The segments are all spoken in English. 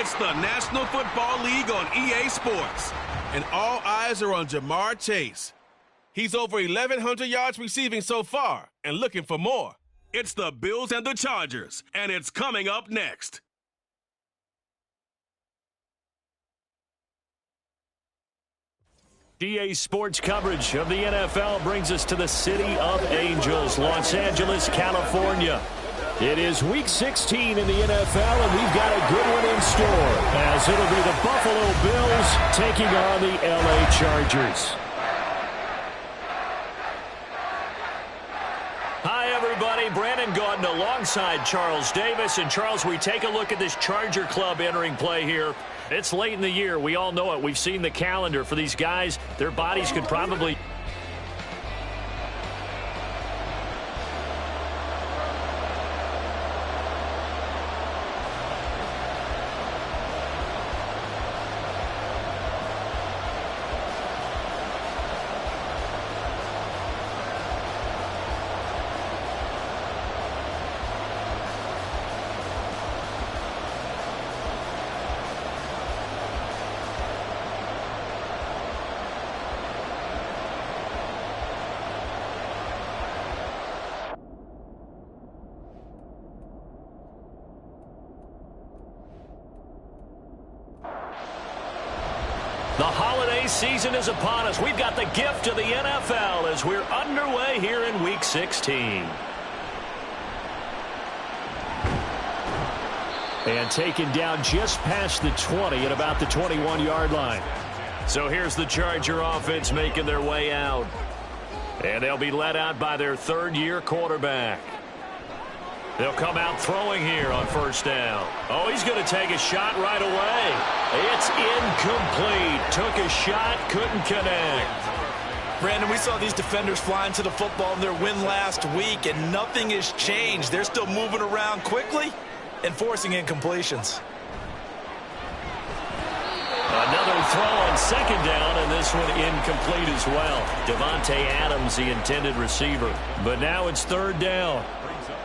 It's the National Football League on EA Sports, and all eyes are on Jamar Chase. He's over 1,100 yards receiving so far and looking for more. It's the Bills and the Chargers, and it's coming up next. EA Sports coverage of the NFL brings us to the City of Angels, Los Angeles, California. It is Week 16 in the NFL, and we've got a good one in store, as it'll be the Buffalo Bills taking on the LA Chargers. Hi, everybody. Brandon Gaudin alongside Charles Davis. And, Charles, we take a look at this Charger club entering play here. It's late in the year. We all know it. We've seen the calendar for these guys. Their bodies could probably... The holiday season is upon us. We've got the gift of the NFL as we're underway here in Week 16. And taken down just past the 20 at about the 21-yard line. So here's the Charger offense making their way out. And they'll be led out by their third-year quarterback. They'll come out throwing here on first down. Oh, he's going to take a shot right away. It's incomplete. Took a shot, couldn't connect. Brandon, we saw these defenders flying to the football in their win last week, and nothing has changed. They're still moving around quickly and forcing incompletions. Another throw on second down, and this one incomplete as well. Davante Adams, the intended receiver. But now it's third down.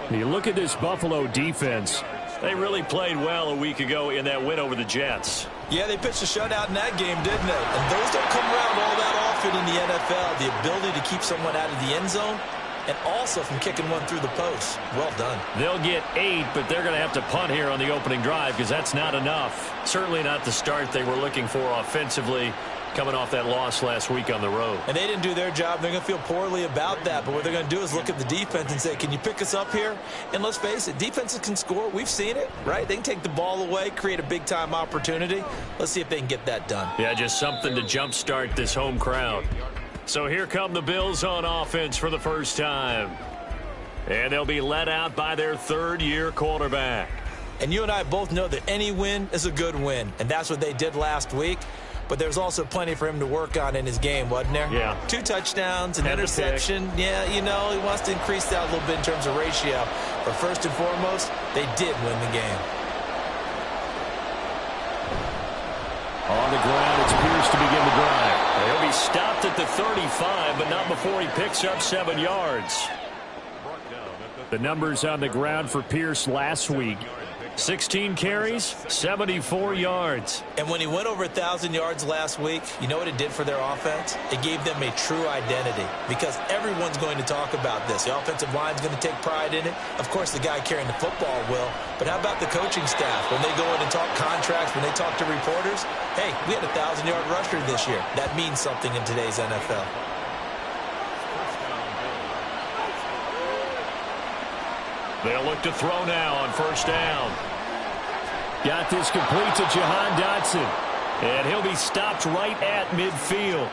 You look at this Buffalo defense. They really played well a week ago in that win over the Jets. Yeah, they pitched a shutout in that game, didn't they? And those don't come around all that often in the NFL. The ability to keep someone out of the end zone and also from kicking one through the post. Well done. They'll get 8, but they're going to have to punt here on the opening drive because that's not enough. Certainly not the start they were looking for offensively, coming off that loss last week on the road. And they didn't do their job. They're going to feel poorly about that. But what they're going to do is look at the defense and say, can you pick us up here? And let's face it, defenses can score. We've seen it, right? They can take the ball away, create a big-time opportunity. Let's see if they can get that done. Yeah, just something to jumpstart this home crowd. So here come the Bills on offense for the first time. And they'll be led out by their third-year quarterback. And you and I both know that any win is a good win. And that's what they did last week. But there's also plenty for him to work on in his game, wasn't there? Yeah. 2 touchdowns, an interception. Yeah, you know, he wants to increase that a little bit in terms of ratio. But first and foremost, they did win the game. On the ground, it's Pierce to begin the drive. He'll be stopped at the 35, but not before he picks up 7 yards. The numbers on the ground for Pierce last week. 16 carries, 74 yards. And when he went over 1,000 yards last week, you know what it did for their offense? It gave them a true identity because everyone's going to talk about this. The offensive line's going to take pride in it. Of course, the guy carrying the football will. But how about the coaching staff? When they go in and talk contracts, when they talk to reporters, hey, we had a 1,000-yard rusher this year. That means something in today's NFL. They'll look to throw now on first down. Got this complete to Jahan Dotson. And he'll be stopped right at midfield.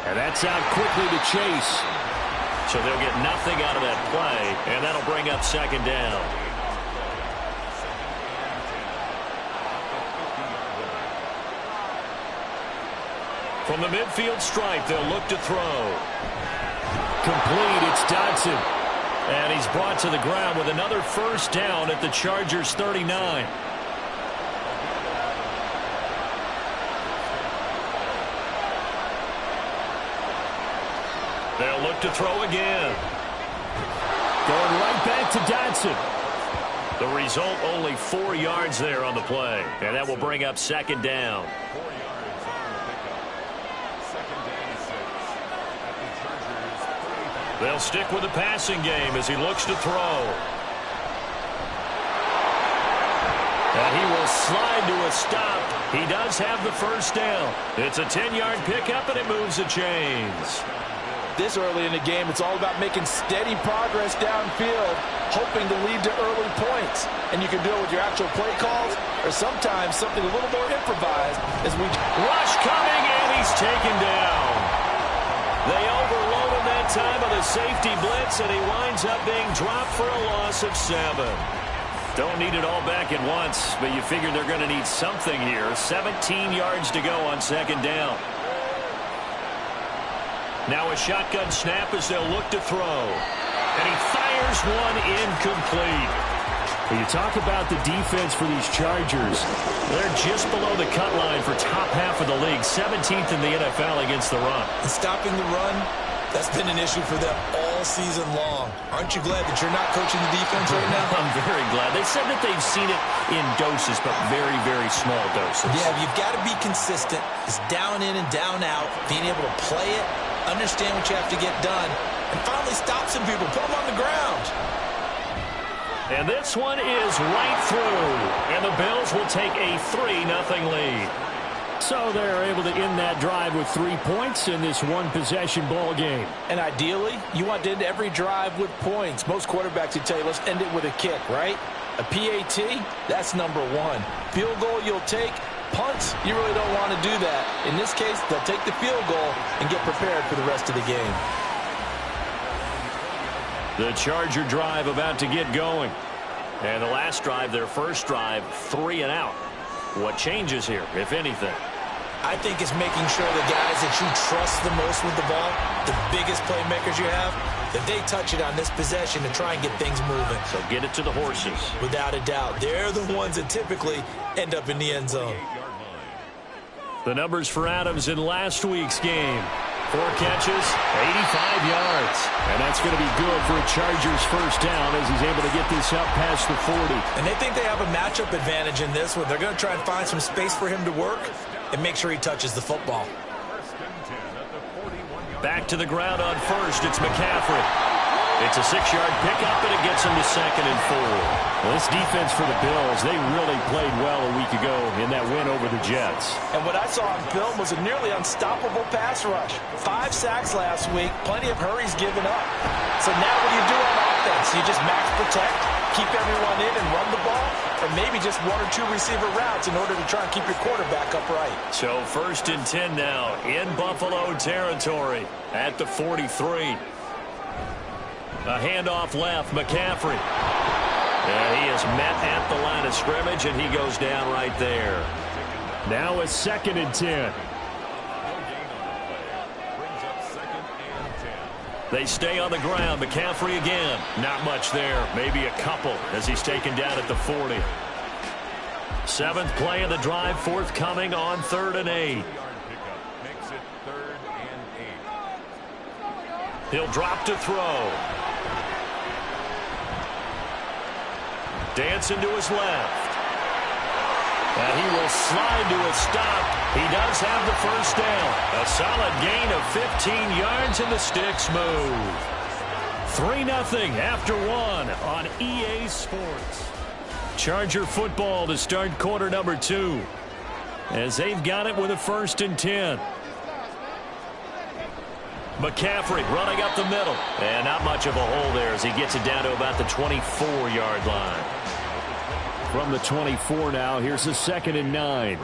And that's out quickly to Chase. So they'll get nothing out of that play, and that'll bring up second down. From the midfield stripe, they'll look to throw. Complete, it's Dotson. And he's brought to the ground with another first down at the Chargers' 39. They'll look to throw again. Going right back to Dotson. The result, only 4 yards there on the play. And that will bring up second down. They'll stick with the passing game as he looks to throw. And he will slide to a stop. He does have the first down. It's a 10-yard pickup, and it moves the chains. This early in the game, it's all about making steady progress downfield, hoping to lead to early points. And you can do it with your actual play calls or sometimes something a little more improvised as we... Rush coming, and he's taken down. They overload him that time with a safety blitz, and he winds up being dropped for a loss of 7. Don't need it all back at once, but you figure they're going to need something here. 17 yards to go on second down. Now a shotgun snap as they'll look to throw. And he fires one incomplete. When you talk about the defense for these Chargers, they're just below the cut line for top half of the league. 17th in the NFL against the run. And stopping the run, that's been an issue for them all season long. Aren't you glad that you're not coaching the defense right now? I'm very glad. They said that they've seen it in doses, but very, very small doses. Yeah, you've got to be consistent. It's down in and down out, being able to play it, understand what you have to get done, and finally stop some people, put them on the ground. And this one is right through, and the Bills will take a 3-0 lead. So they're able to end that drive with 3 points in this one-possession ball game. And ideally, you want to end every drive with points. Most quarterbacks would tell you, let's end it with a kick, right? A PAT, that's number 1. Field goal you'll take. Punts, you really don't want to do that. In this case, they'll take the field goal and get prepared for the rest of the game. The Charger drive about to get going. And the last drive, their first drive, 3 and out. What changes here, if anything? I think it's making sure the guys that you trust the most with the ball, the biggest playmakers you have, that they touch it on this possession to try and get things moving. So get it to the horses. Without a doubt. They're the ones that typically end up in the end zone. The numbers for Adams in last week's game. 4 catches, 85 yards. And that's going to be good for a Chargers first down as he's able to get this up past the 40. And they think they have a matchup advantage in this one. They're going to try and find some space for him to work and make sure he touches the football. Back to the ground on first. It's McCaffrey. It's a 6-yard pickup, and it gets him to 2nd and 4. Well, this defense for the Bills, they really played well a week ago in that win over the Jets. And what I saw on film was a nearly unstoppable pass rush. 5 sacks last week, plenty of hurries given up. So now what do you do on offense? You just max protect, keep everyone in and run the ball, or maybe just 1 or 2 receiver routes in order to try and keep your quarterback upright. So 1st and 10 now in Buffalo territory at the 43. A handoff left, McCaffrey. And he is met at the line of scrimmage, and he goes down right there. Now a 2nd and 10. They stay on the ground. McCaffrey again. Not much there. Maybe a couple as he's taken down at the 40. 7th play of the drive, forthcoming on 3rd and 8. He'll drop to throw. Dancing to his left. And he will slide to a stop. He does have the first down. A solid gain of 15 yards, and the sticks move. 3-0 after 1 on EA Sports. Charger football to start quarter number 2. As they've got it with a 1st and 10. McCaffrey running up the middle. And not much of a hole there as he gets it down to about the 24-yard line. From the 24 now, here's the 2nd and 9.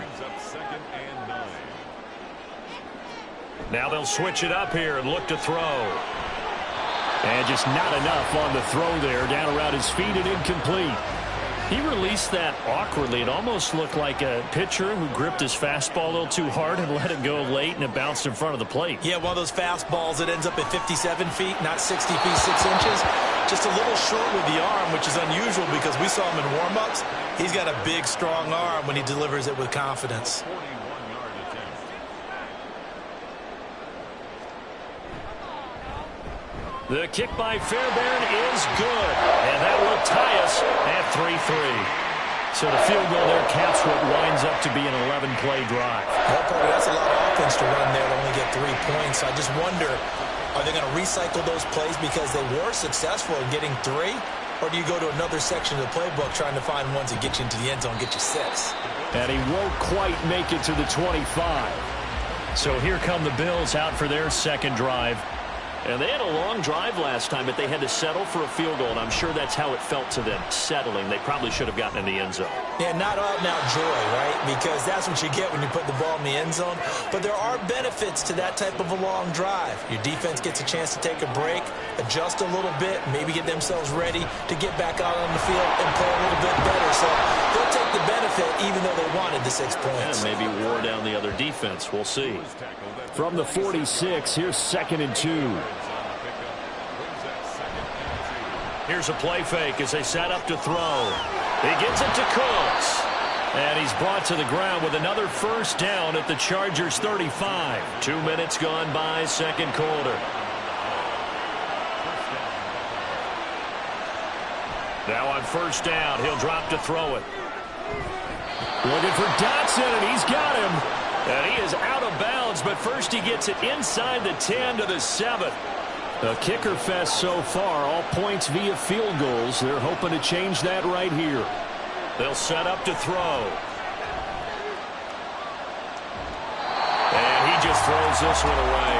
Now they'll switch it up here and look to throw. And just not enough on the throw there. Down around his feet and incomplete. He released that awkwardly. It almost looked like a pitcher who gripped his fastball a little too hard and let it go late, and it bounced in front of the plate. Yeah, one of those fastballs that ends up at 57 feet, not 60 feet, 6 inches. Just a little short with the arm, which is unusual because we saw him in warm-ups. He's got a big, strong arm when he delivers it with confidence. The kick by Fairbairn is good, and that will tie us at 3-3. So the field goal there caps what winds up to be an 11-play drive. Well, Parker, that's a lot of offense to run there to only get 3 points. I just wonder, are they going to recycle those plays because they were successful in getting 3? Or do you go to another section of the playbook trying to find ones that get you into the end zone, get you 6? And he won't quite make it to the 25. So here come the Bills out for their second drive. And they had a long drive last time, but they had to settle for a field goal, and I'm sure that's how it felt to them, settling. They probably should have gotten in the end zone. Yeah, not out-and-out joy, right? Because that's what you get when you put the ball in the end zone. But there are benefits to that type of a long drive. Your defense gets a chance to take a break, adjust a little bit, maybe get themselves ready to get back out on the field and play a little bit better. So they'll take the benefit even though they wanted the 6 points. And maybe wore down the other defense. We'll see. From the 46, here's 2nd and 2. Here's a play fake as they set up to throw. He gets it to Cooks. And he's brought to the ground with another first down at the Chargers' 35. 2 minutes gone by, second quarter. Now on first down, he'll drop to throw it. Looking for Dotson, and he's got him. And he is out of bounds, but first he gets it inside the 10 to the 7. A kicker fest so far, all points via field goals. They're hoping to change that right here. They'll set up to throw. And he just throws this one away.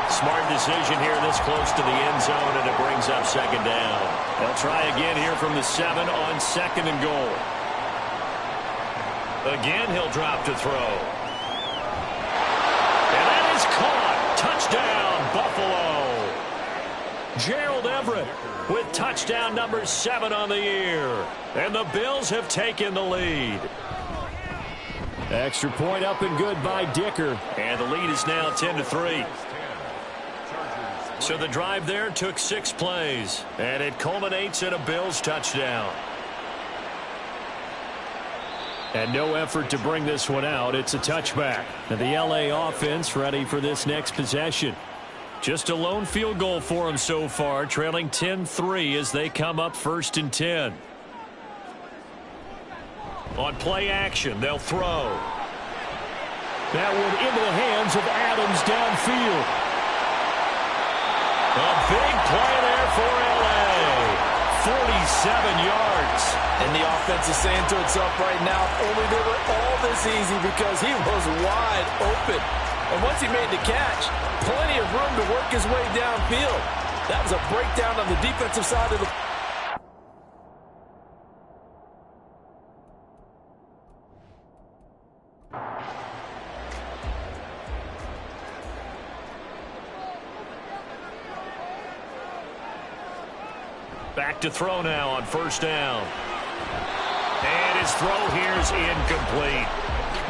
Smart decision here this close to the end zone, and it brings up second down. They'll try again here from the 7 on 2nd and goal. Again, he'll drop to throw. And that is caught. Touchdown, Buffalo. Gerald Everett with touchdown number 7 on the year. And the Bills have taken the lead. Extra point up and good by Dicker. And the lead is now 10-3. So the drive there took 6 plays. And it culminates in a Bills touchdown. And no effort to bring this one out. It's a touchback. And the LA offense ready for this next possession. Just a lone field goal for them so far, trailing 10-3 as they come up 1st and 10. On play action, they'll throw. That one into the hands of Adams downfield. A big play there for LA. 47 yards. And the offense is saying to itself right now, only they were all this easy because he was wide open. And once he made the catch, plenty of room to work his way downfield. That was a breakdown on the defensive side of the... Back to throw now on first down. And his throw here is incomplete.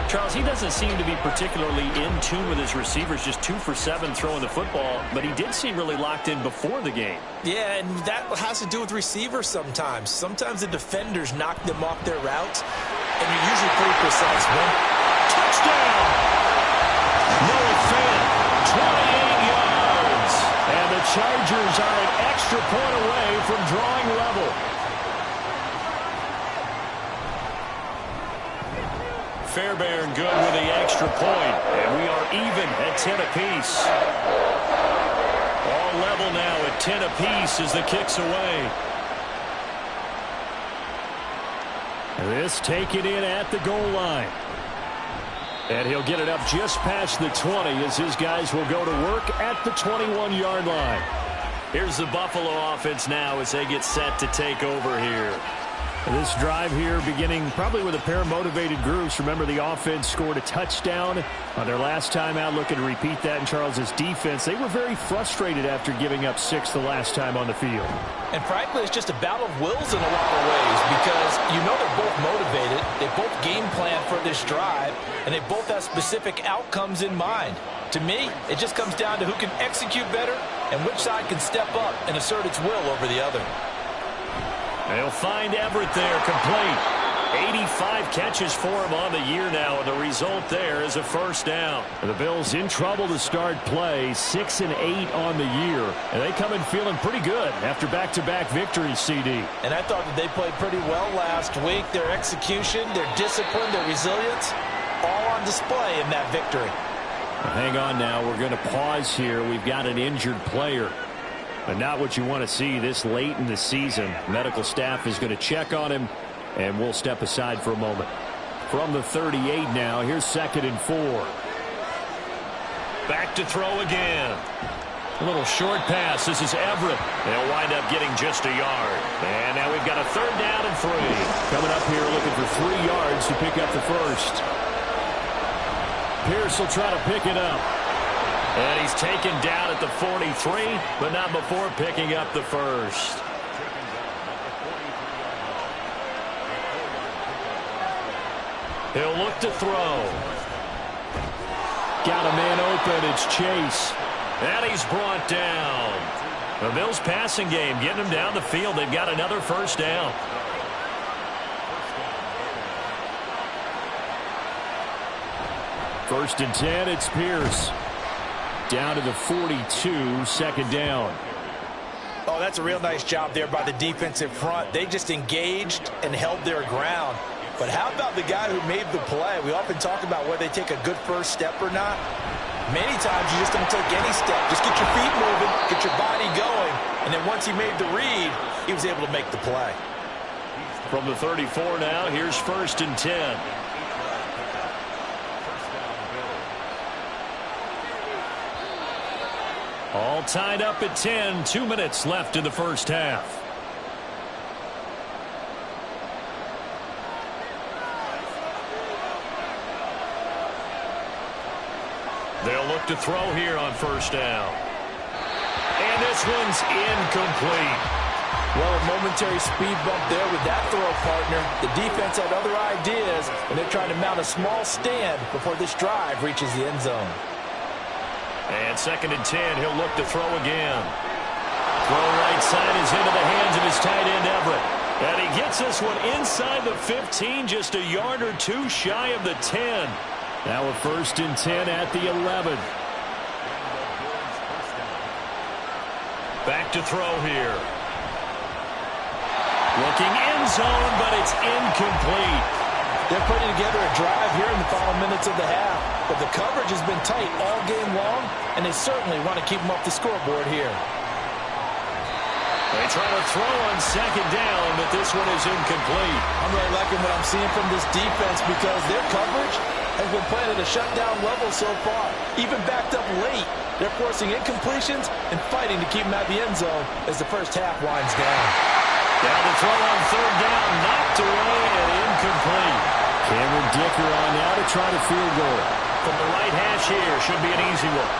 Charles, he doesn't seem to be particularly in tune with his receivers, just 2 for 7 throwing the football, but he did seem really locked in before the game. Yeah, and that has to do with receivers sometimes. Sometimes the defenders knock them off their routes, and you're usually pretty precise. Touchdown! Noah Fant, 28 yards. And the Chargers are an extra point away from drawing level. Fairbairn good with the extra point, and we are even at 10 apiece. All level now at 10 apiece as the kick's away. This taken in at the goal line. And he'll get it up just past the 20 as his guys will go to work at the 21-yard line. Here's the Buffalo offense now as they get set to take over here. This drive here beginning probably with a pair of motivated groups. Remember, the offense scored a touchdown on their last time out, looking to repeat that in Charles's defense. They were very frustrated after giving up 6 the last time on the field. And frankly, it's just a battle of wills in a lot of ways because you know they're both motivated. They both game plan for this drive, and they both have specific outcomes in mind. To me, it just comes down to who can execute better and which side can step up and assert its will over the other. They'll find Everett there, complete. 85 catches for him on the year now, and the result there is a first down. And the Bills in trouble to start play, 6-8 on the year. And they come in feeling pretty good after back-to-back victories, CD. And I thought that they played pretty well last week. Their execution, their discipline, their resilience, all on display in that victory. Well, hang on now. We're going to pause here. We've got an injured player. But not what you want to see this late in the season. Medical staff is going to check on him, and we'll step aside for a moment. From the 38 now, here's 2nd and 4. Back to throw again. A little short pass. This is Everett. They'll wind up getting just a yard. And now we've got a 3rd down and 3. Coming up here looking for 3 yards to pick up the first. Pierce will try to pick it up. And he's taken down at the 43, but not before picking up the first. He'll look to throw. Got a man open. It's Chase. And he's brought down. The Bills passing game getting him down the field. They've got another first down. First and 10, it's Pierce. Down to the 42, 2nd down. Oh, that's a real nice job there by the defensive front. They just engaged and held their ground. But how about the guy who made the play? We often talk about whether they take a good first step or not. Many times you just don't take any step. Just get your feet moving, get your body going, and then once he made the read, he was able to make the play. From the 34 now, here's 1st and 10. All tied up at 10. 2 minutes left in the first half. They'll look to throw here on 1st down. And this one's incomplete. Well, a momentary speed bump there with that throw partner. The defense had other ideas, and they're trying to mount a small stand before this drive reaches the end zone. And 2nd and 10, he'll look to throw again. Throw right side is into the hands of his tight end, Everett. And he gets this one inside the 15, just a yard or 2 shy of the 10. Now a 1st and 10 at the 11. Back to throw here. Looking end zone, but it's incomplete. They're putting together a drive here in the final minutes of the half. But the coverage has been tight all game long, and they certainly want to keep them off the scoreboard here. They try to throw on 2nd down, but this one is incomplete. I'm really liking what I'm seeing from this defense because their coverage has been playing at a shutdown level so far. Even backed up late, they're forcing incompletions and fighting to keep them out of the end zone as the first half winds down. Down to throw on 3rd down, knocked away and incomplete. Cameron Dicker on now to try to field goal. From the right hash here, should be an easy one.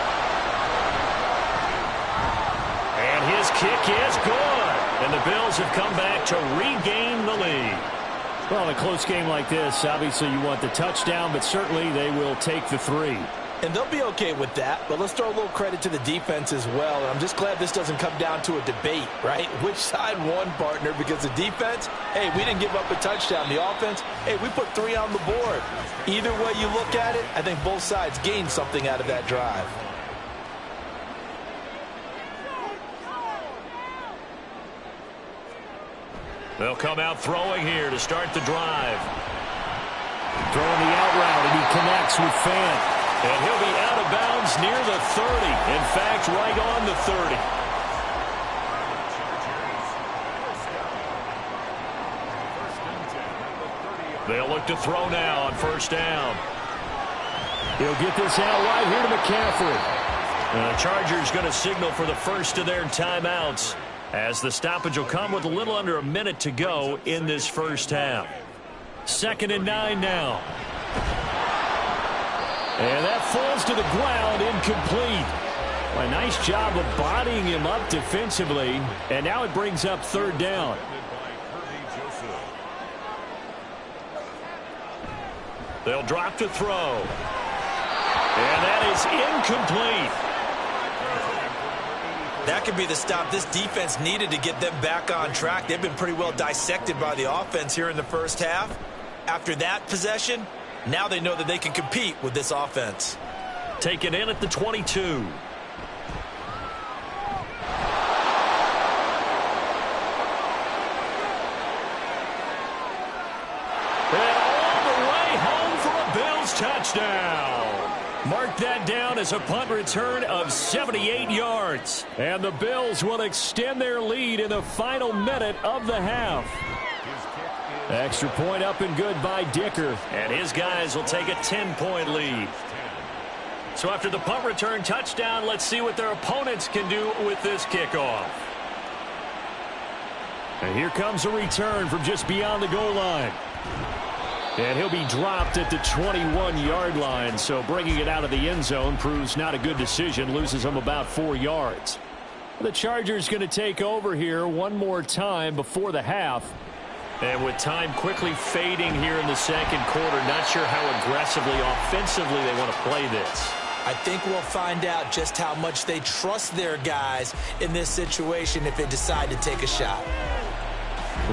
And his kick is good. And the Bills have come back to regain the lead. Well, in a close game like this, obviously you want the touchdown, but certainly they will take the 3. And they'll be okay with that, but let's throw a little credit to the defense as well. And I'm just glad this doesn't come down to a debate, right? Which side won, partner? Because the defense, hey, we didn't give up a touchdown. The offense, hey, we put 3 on the board. Either way you look at it, I think both sides gained something out of that drive. They'll come out throwing here to start the drive. Throwing the out route, and he connects with Fant. And he'll be out of bounds near the 30. In fact, right on the 30. They'll look to throw now on 1st down. He'll get this out right here to McCaffrey. And the Chargers going to signal for the first of their timeouts as the stoppage will come with a little under a minute to go in this first half. 2nd and 9 now. And that falls to the ground, incomplete. Well, a nice job of bodying him up defensively. And now it brings up 3rd down. They'll drop to throw. And that is incomplete. That could be the stop this defense needed to get them back on track. They've been pretty well dissected by the offense here in the first half. After that possession, now they know that they can compete with this offense. Taken in at the 22. And all the way home for a Bills touchdown. Mark that down as a punt return of 78 yards. And the Bills will extend their lead in the final minute of the half. Extra point up and good by Dicker. And his guys will take a 10-point lead. So after the punt return touchdown, let's see what their opponents can do with this kickoff. And here comes a return from just beyond the goal line. And he'll be dropped at the 21-yard line, so bringing it out of the end zone proves not a good decision, loses him about 4 yards. The Chargers going to take over here one more time before the half. And with time quickly fading here in the second quarter, not sure how aggressively, offensively they want to play this. I think we'll find out just how much they trust their guys in this situation if they decide to take a shot.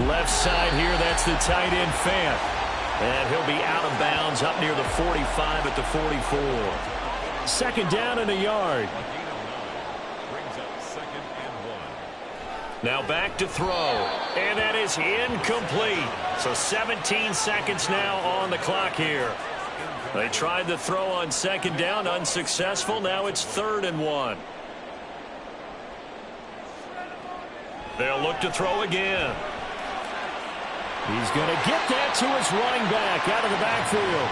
Left side here, that's the tight end Fant. And he'll be out of bounds up near the 45 at the 44. Second down and a yard. Now back to throw. And that is incomplete. So 17 seconds now on the clock here. They tried the throw on second down, unsuccessful. Now it's 3rd and 1. They'll look to throw again. He's going to get that to his running back out of the backfield.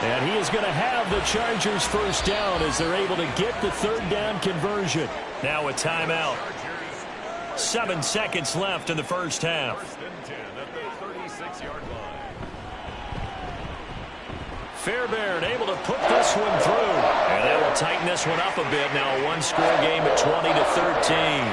And he is going to have the Chargers first down as they're able to get the 3rd down conversion. Now a timeout. 7 seconds left in the first half. Fairbairn able to put this one through. And that will tighten this one up a bit. Now a one-score game at 20-13.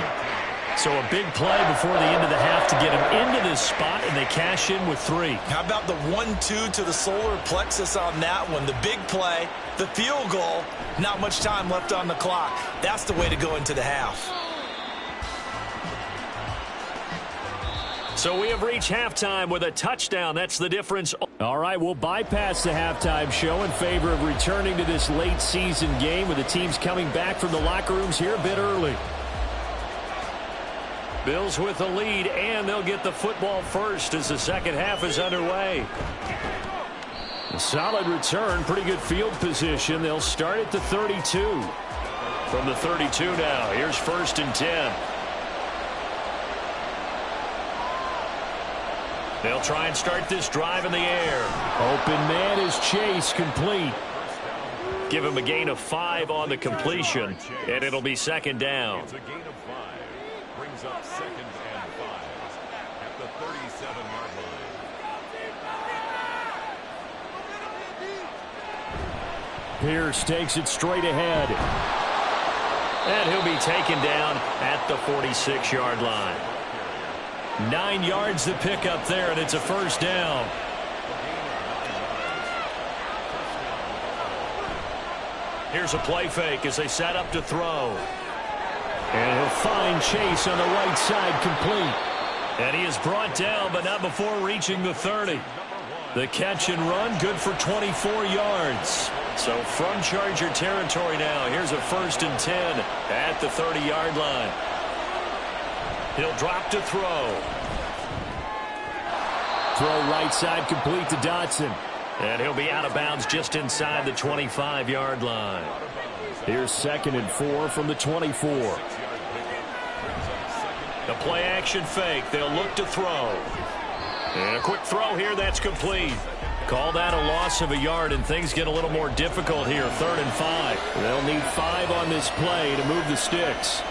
So a big play before the end of the half to get him into this spot, and they cash in with 3. How about the 1-2 to the solar plexus on that one? The big play, the field goal, not much time left on the clock. That's the way to go into the half. So we have reached halftime with a touchdown. That's the difference. All right, we'll bypass the halftime show in favor of returning to this late season game with the teams coming back from the locker rooms here a bit early. Bills with the lead, and they'll get the football first as the second half is underway. A solid return, pretty good field position. They'll start at the 32. From the 32 now, here's 1st and 10. They'll try and start this drive in the air. Open man is Chase, complete. Give him a gain of 5 on the completion, and it'll be 2nd down. Up 2nd and 5 at the 37-yard line. Pierce takes it straight ahead. And he'll be taken down at the 46-yard line. 9 yards to pick up there, and it's a first down. Here's a play fake as they set up to throw. And he'll find Chase on the right side, complete. And he is brought down, but not before reaching the 30. The catch and run, good for 24 yards. So from Charger territory now, here's a 1st and 10 at the 30-yard line. He'll drop to throw. Throw right side, complete to Dotson. And he'll be out of bounds just inside the 25-yard line. Here's 2nd and 4 from the 24. The play-action fake. They'll look to throw. And a quick throw here. That's complete. Call that a loss of a yard, and things get a little more difficult here. 3rd and 5. They'll need 5 on this play to move the sticks.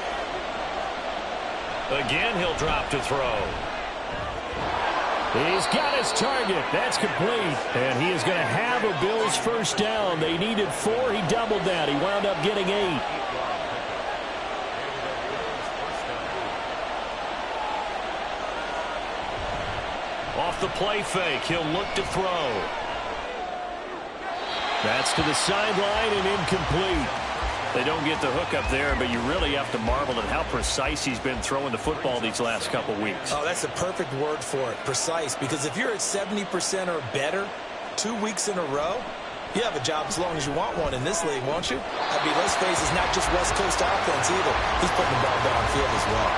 Again, he'll drop to throw. He's got his target. That's complete. And he is going to have a Bills first down. They needed 4. He doubled that. He wound up getting 8. Off the play fake, he'll look to throw. That's to the sideline and incomplete. They don't get the hook up there, but you really have to marvel at how precise he's been throwing the football these last couple weeks. Oh, that's a perfect word for it, precise, because if you're at 70% or better 2 weeks in a row, you have a job as long as you want one in this league, won't you? I mean, let's face it, it's not just West Coast offense either. He's putting the ball downfield as well.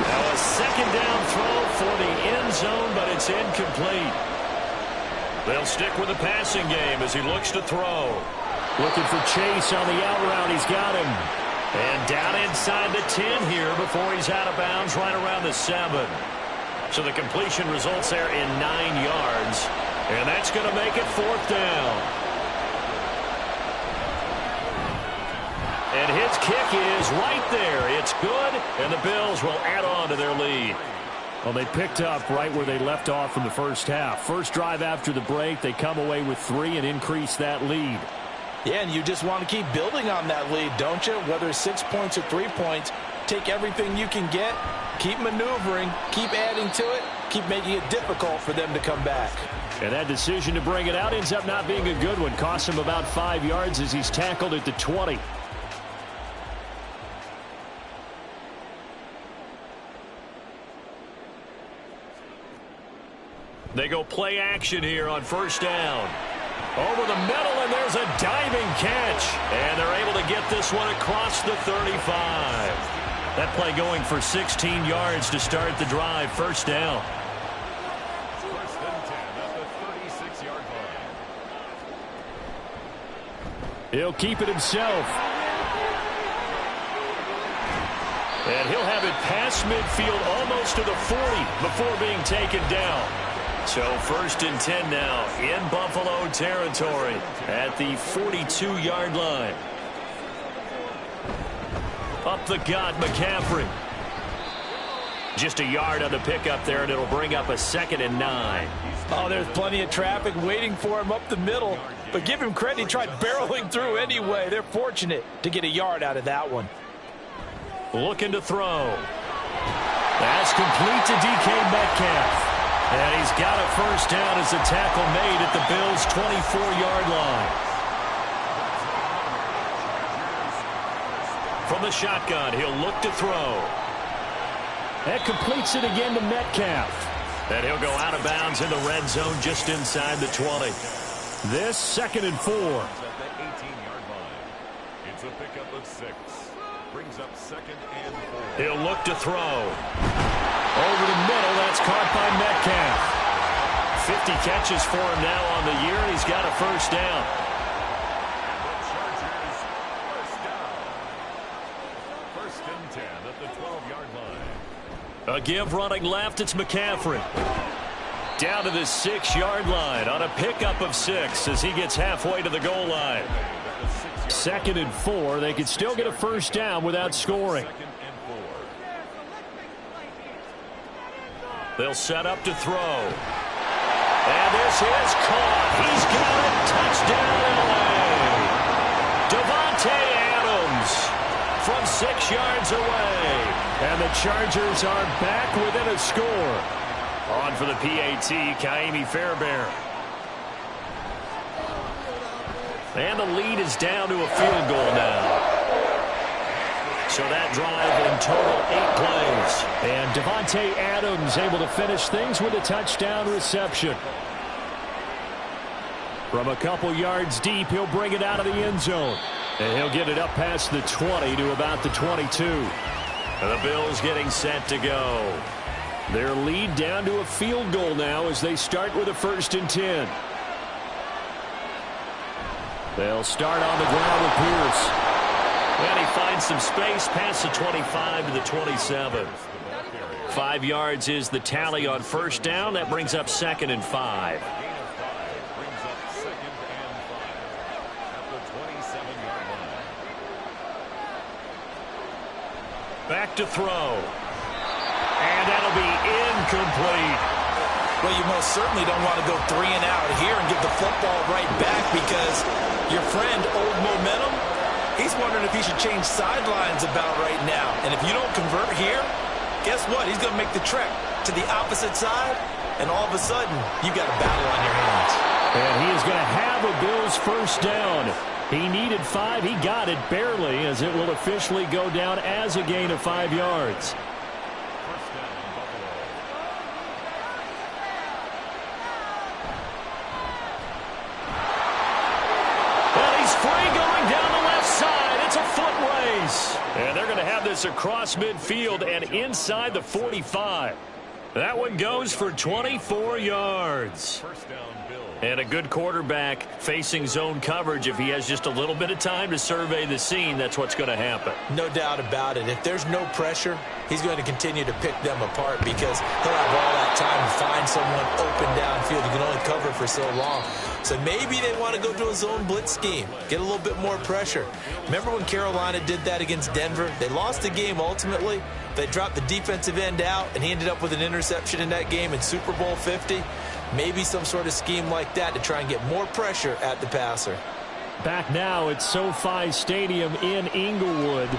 Now a second down throw for the end zone, but it's incomplete. They'll stick with the passing game as he looks to throw. Looking for Chase on the out route. He's got him. And down inside the 10 here before he's out of bounds right around the 7. So the completion results there in 9 yards. And that's going to make it 4th down. And his kick is right there. It's good, and the Bills will add on to their lead. Well, they picked up right where they left off in the first half. First drive after the break, they come away with 3 and increase that lead. Yeah, and you just want to keep building on that lead, don't you? Whether it's 6 points or 3 points, take everything you can get, keep maneuvering, keep adding to it, keep making it difficult for them to come back. And that decision to bring it out ends up not being a good one. Costs him about 5 yards as he's tackled at the 20. They go play action here on first down. Over the middle, and there's a diving catch. And they're able to get this one across the 35. That play going for 16 yards to start the drive. First down. First and 10 at the 36-yard line. He'll keep it himself. And he'll have it past midfield almost to the 40 before being taken down. So first and 10 now in Buffalo territory at the 42-yard line. Up the gut, McCaffrey. Just a yard on the pickup there, and it'll bring up a 2nd and 9. Oh, there's plenty of traffic waiting for him up the middle. But give him credit, he tried barreling through anyway. They're fortunate to get a yard out of that one. Looking to throw. That's complete to DK Metcalf. And he's got a first down as the tackle made at the Bills' 24-yard line. From the shotgun, he'll look to throw. That completes it again to Metcalf. And he'll go out of bounds in the red zone just inside the 20. This 2nd and 4. At the 18-yard line. It's a pickup of 6. Brings up 2nd and 4. He'll look to throw. Over the middle, that's caught by Metcalf. 50 catches for him now on the year, and he's got a first down. The Chargers, first down. First and 10 at the 12-yard line. A give running left, it's McCaffrey. Down to the 6-yard line on a pickup of 6 as he gets halfway to the goal line. 2nd and 4. They could still get a first down without scoring. They'll set up to throw. And this is caught. He's got it. Touchdown, LA. Davante Adams from 6 yards away. And the Chargers are back within a score. On for the PAT, Ka'imi Fairbairn. And the lead is down to a field goal now. So that drive in total 8 plays. And Davante Adams able to finish things with a touchdown reception. From a couple yards deep, he'll bring it out of the end zone. And he'll get it up past the 20 to about the 22. And the Bills getting set to go. Their lead down to a field goal now as they start with a 1st and 10. They'll start on the ground with Pierce. And he finds some space past the 25 to the 27. 5 yards is the tally on first down. That brings up 2nd and 5. Brings up 2nd and 5 at the 27-yard line. Back to throw. And that'll be incomplete. Well, you most certainly don't want to go 3 and out here and give the football right back because your friend, Old Momentum, he's wondering if he should change sidelines about right now. And if you don't convert here, guess what? He's going to make the trek to the opposite side, and all of a sudden, you've got a battle on your hands. And he is going to have have a Bills first down. He needed 5. He got it barely, as it will officially go down as a gain of 5 yards. And he's free going down the left side. It's a foot race. And they're going to have this across midfield and inside the 45. That one goes for 24 yards. First down, Bills. And a good quarterback facing zone coverage. If he has just a little bit of time to survey the scene, that's what's going to happen. No doubt about it. If there's no pressure, he's going to continue to pick them apart because he'll have all that time to find someone open downfield. He can only cover for so long. So maybe they want to go to a zone blitz scheme, get a little bit more pressure. Remember when Carolina did that against Denver? They lost the game ultimately. They dropped the defensive end out, and he ended up with an interception in that game in Super Bowl 50. Maybe some sort of scheme like that to try and get more pressure at the passer. Back now at SoFi Stadium in Inglewood.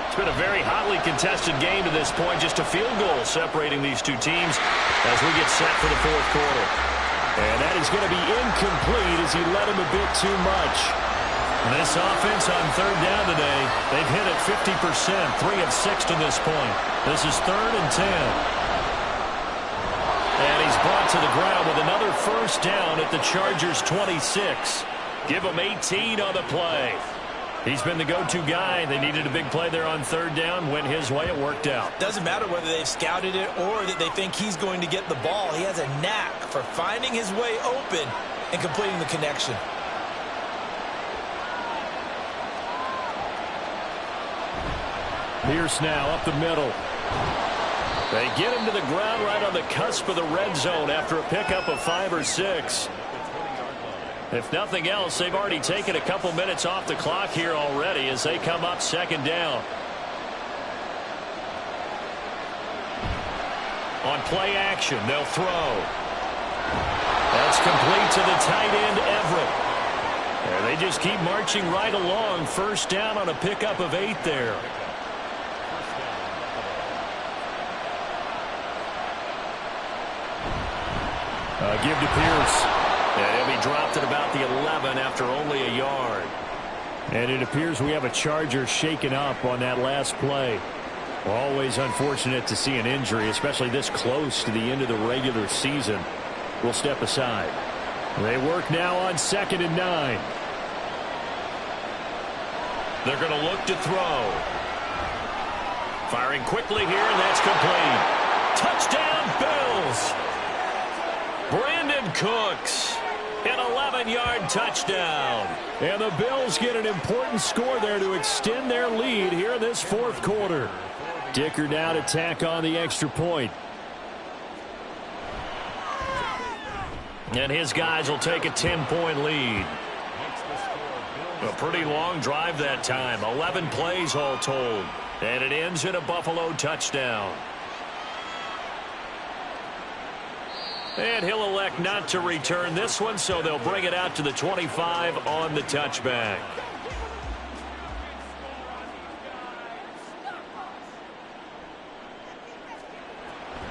It's been a very hotly contested game to this point. Just a field goal separating these two teams as we get set for the fourth quarter. And that is going to be incomplete as he led him a bit too much. This offense on third down today, they've hit it 50%, 3 of 6 to this point. This is 3rd and 10. And he's brought to the ground with another first down at the Chargers' 26. Give him 18 on the play. He's been the go-to guy. They needed a big play there on third down. Went his way. It worked out. Doesn't matter whether they've scouted it or that they think he's going to get the ball. He has a knack for finding his way open and completing the connection. Pierce now up the middle. They get him to the ground right on the cusp of the red zone after a pickup of 5 or 6. If nothing else, they've already taken a couple minutes off the clock here already as they come up second down. On play action, they'll throw. That's complete to the tight end, Everett. And they just keep marching right along. First down on a pickup of 8 there. Give to Pierce. And he'll be dropped at about the 11 after only a yard. And it appears we have a Charger shaken up on that last play. Always unfortunate to see an injury, especially this close to the end of the regular season. We'll step aside. They work now on 2nd and 9. They're going to look to throw. Firing quickly here, and that's complete. Touchdown, Bills! Brandon Cooks, an 11-yard touchdown. And the Bills get an important score there to extend their lead here in this fourth quarter. Dicker now to tack on the extra point. And his guys will take a 10-point lead. A pretty long drive that time. 11 plays all told. And it ends in a Buffalo touchdown. And he'll elect not to return this one, so they'll bring it out to the 25 on the touchback.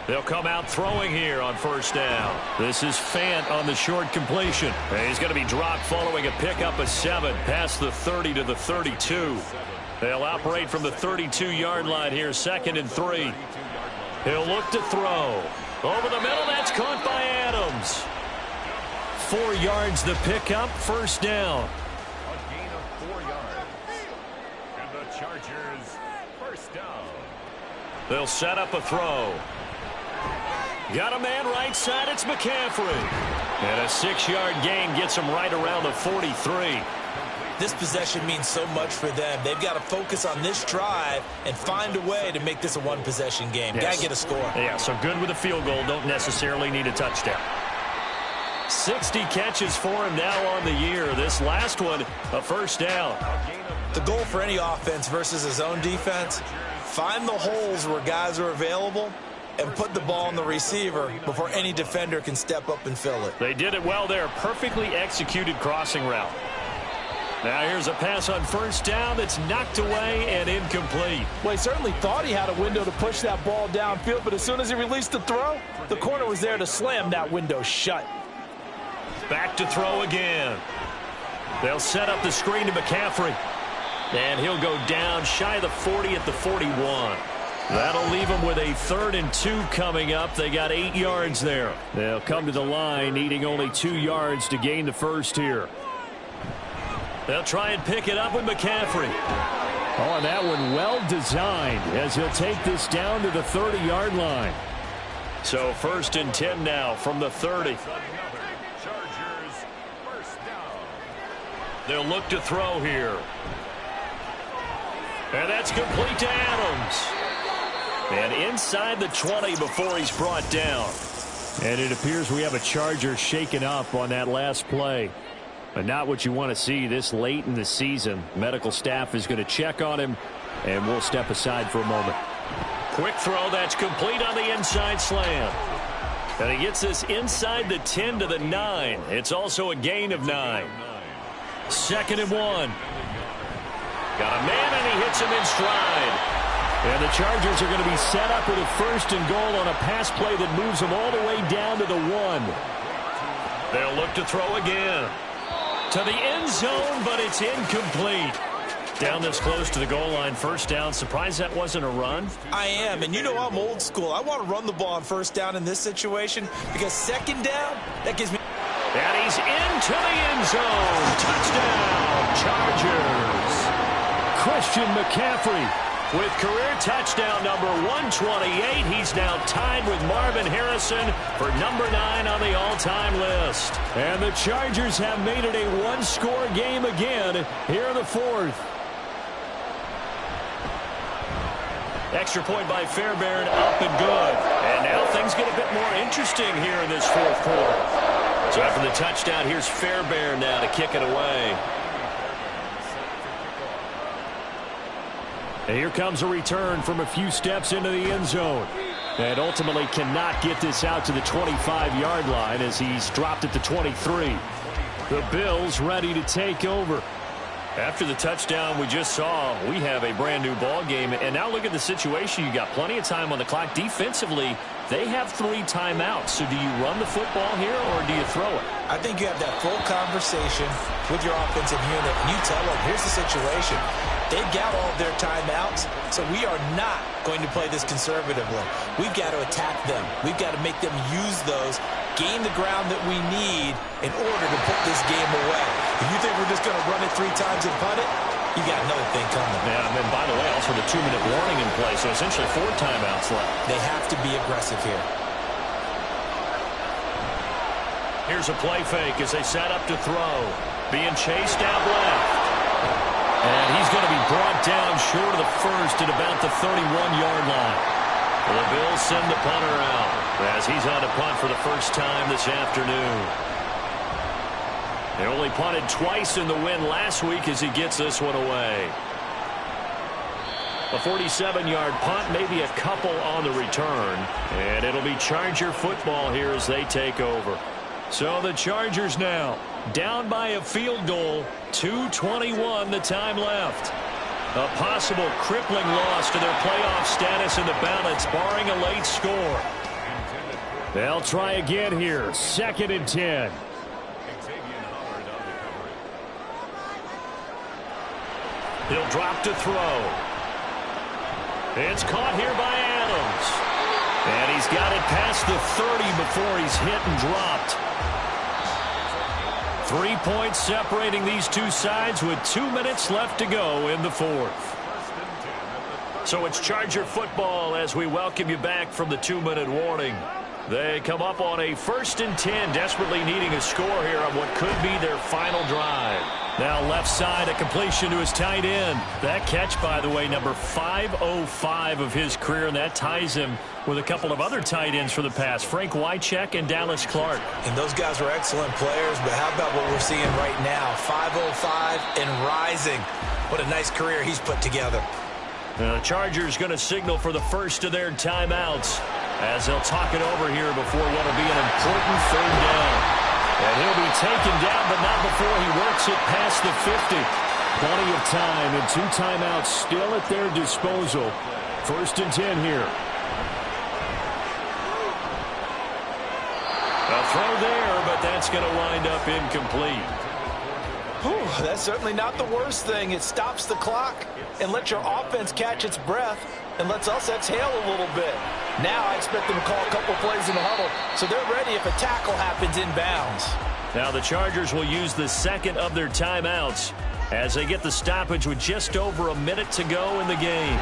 They'll come out throwing here on first down. This is Fant on the short completion. And he's going to be dropped following a pickup of 7 past the 30 to the 32. They'll operate from the 32-yard line here, 2nd and 3. He'll look to throw. Over the middle, that's caught by Adams. 4 yards the pickup, first down. A gain of 4 yards. And the Chargers, first down. They'll set up a throw. Got a man right side, it's McCaffrey. And a 6-yard gain gets him right around the 43. This possession means so much for them. They've got to focus on this drive and find a way to make this a one-possession game. Yes. Got to get a score. Yeah, so good with a field goal. Don't necessarily need a touchdown. 60 catches for him now on the year. This last one, a first down. The goal for any offense versus a zone defense, find the holes where guys are available and put the ball on the receiver before any defender can step up and fill it. They did it well there. Perfectly executed crossing route. Now here's a pass on first down that's knocked away and incomplete. Well, he certainly thought he had a window to push that ball downfield, but as soon as he released the throw, the corner was there to slam that window shut. Back to throw again. They'll set up the screen to McCaffrey. And he'll go down shy of the 40 at the 41. That'll leave them with a 3rd and 2 coming up. They got 8 yards there. They'll come to the line needing only 2 yards to gain the first here. They'll try and pick it up with McCaffrey. Oh, and that one well designed as he'll take this down to the 30-yard line. So 1st and 10 now from the 30. They'll look to throw here. And that's complete to Adams. And inside the 20 before he's brought down. And it appears we have a Charger shaken up on that last play. But not what you want to see this late in the season. Medical staff is going to check on him, and we'll step aside for a moment. Quick throw that's complete on the inside slant. And he gets this inside the 10 to the 9. It's also a gain of 9. 2nd and 1. Got a man, and he hits him in stride. And the Chargers are going to be set up with a 1st and goal on a pass play that moves them all the way down to the 1. They'll look to throw again. To the end zone, but it's incomplete. Down this close to the goal line, 1st down. Surprised that wasn't a run? I am, and you know I'm old school. I want to run the ball on 1st down in this situation because 2nd down, that gives me... And he's into the end zone. Touchdown, Chargers. Christian McCaffrey. With career touchdown number 128, he's now tied with Marvin Harrison for number 9 on the all-time list. And the Chargers have made it a one-score game again here in the 4th. Extra point by Fairbairn, up and good. And now things get a bit more interesting here in this 4th quarter. So after the touchdown, here's Fairbairn now to kick it away. And here comes a return from a few steps into the end zone. And ultimately cannot get this out to the 25-yard line as he's dropped at the 23. The Bills ready to take over. After the touchdown we just saw, we have a brand-new ball game. And now look at the situation. You got plenty of time on the clock. Defensively, they have 3 timeouts. So do you run the football here or do you throw it? I think you have that full conversation with your offensive unit, and you tell them, here's the situation. They've got all of their timeouts, so we are not going to play this conservatively. We've got to attack them. We've got to make them use those, gain the ground that we need in order to put this game away. If you think we're just going to run it 3 times and punt it, you got another thing coming. Yeah, and then, by the way, also the 2-minute warning in play, so essentially 4 timeouts left. They have to be aggressive here. Here's a play fake as they set up to throw. Being chased out left. And he's going to be brought down short of the 1st at about the 31-yard line. The Bills send the punter out as he's on a punt for the first time this afternoon. They only punted twice in the win last week as he gets this one away. A 47-yard punt, maybe a couple on the return. And it'll be Charger football here as they take over. So the Chargers now down by a field goal, 2:21 the time left. A possible crippling loss to their playoff status in the balance, barring a late score. They'll try again here, 2nd and 10. He'll drop to throw. It's caught here by Adams. And he's got it past the 30 before he's hit and dropped. 3 points separating these two sides with 2 minutes left to go in the 4th. So it's Charger football as we welcome you back from the 2-minute warning. They come up on a 1st and 10, desperately needing a score here on what could be their final drive. Now left side, a completion to his tight end. That catch, by the way, number 505 of his career, and that ties him with a couple of other tight ends for the past, Frank Wycheck and Dallas Clark. And those guys were excellent players, but how about what we're seeing right now? 505 and rising. What a nice career he's put together. The Chargers going to signal for the first of their timeouts as they'll talk it over here before what will be an important 3rd down. And he'll be taken down, but not before he works it past the 50. Plenty of time and 2 timeouts still at their disposal. 1st and 10 here. A throw there, but that's going to wind up incomplete. Whew, that's certainly not the worst thing. It stops the clock and lets your offense catch its breath and lets us exhale a little bit. Now I expect them to call a couple plays in the huddle so they're ready if a tackle happens inbounds. Now the Chargers will use the second of their timeouts as they get the stoppage with just over a minute to go in the game.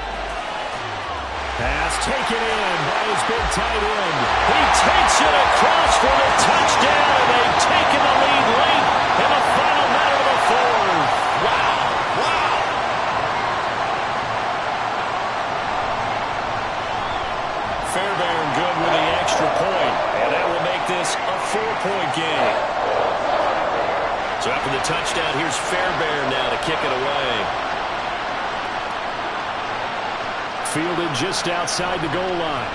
Pass taken in by his big tight end. He takes it across for the touchdown, and they've taken the lead late in the final minute of the fourth. Wow, wow. Fairbairn good with the extra point, and that will make this a 4-point game. So after the touchdown, here's Fairbairn now to kick it away. Fielded just outside the goal line.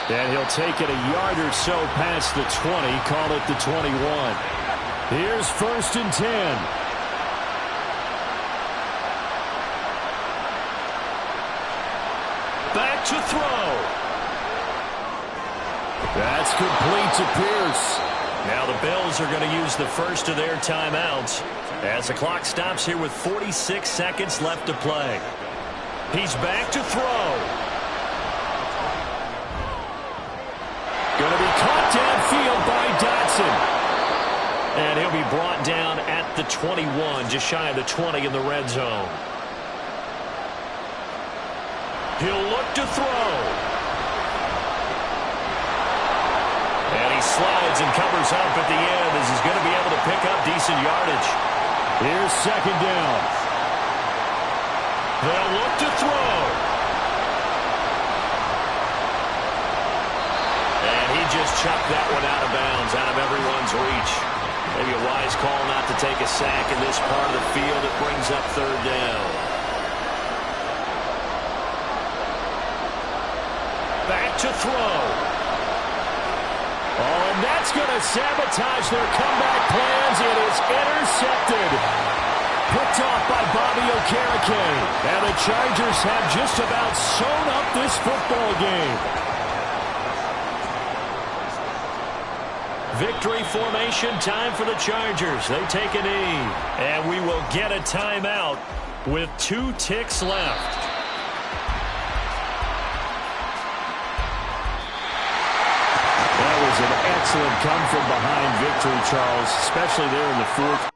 And he'll take it a yard or so past the 20, call it the 21. Here's 1st and 10. Back to throw. That's complete to Pierce. Now the Bills are going to use the first of their timeouts as the clock stops here with 46 seconds left to play. He's back to throw. Going to be caught downfield by Dotson. And he'll be brought down at the 21, just shy of the 20 in the red zone. He'll look to throw. And he slides and covers up at the end as he's going to be able to pick up decent yardage. Here's 2nd down. They'll look to throw. And he just chucked that one out of bounds, out of everyone's reach. Maybe a wise call not to take a sack in this part of the field. It brings up 3rd down. Back to throw. Oh, and that's going to sabotage their comeback plans. It is intercepted. Picked off by Bobby Okereke. And the Chargers have just about sewn up this football game. Victory formation time for the Chargers. They take a knee. And we will get a timeout with 2 ticks left. That was an excellent come-from-behind victory, Charles, especially there in the 4th.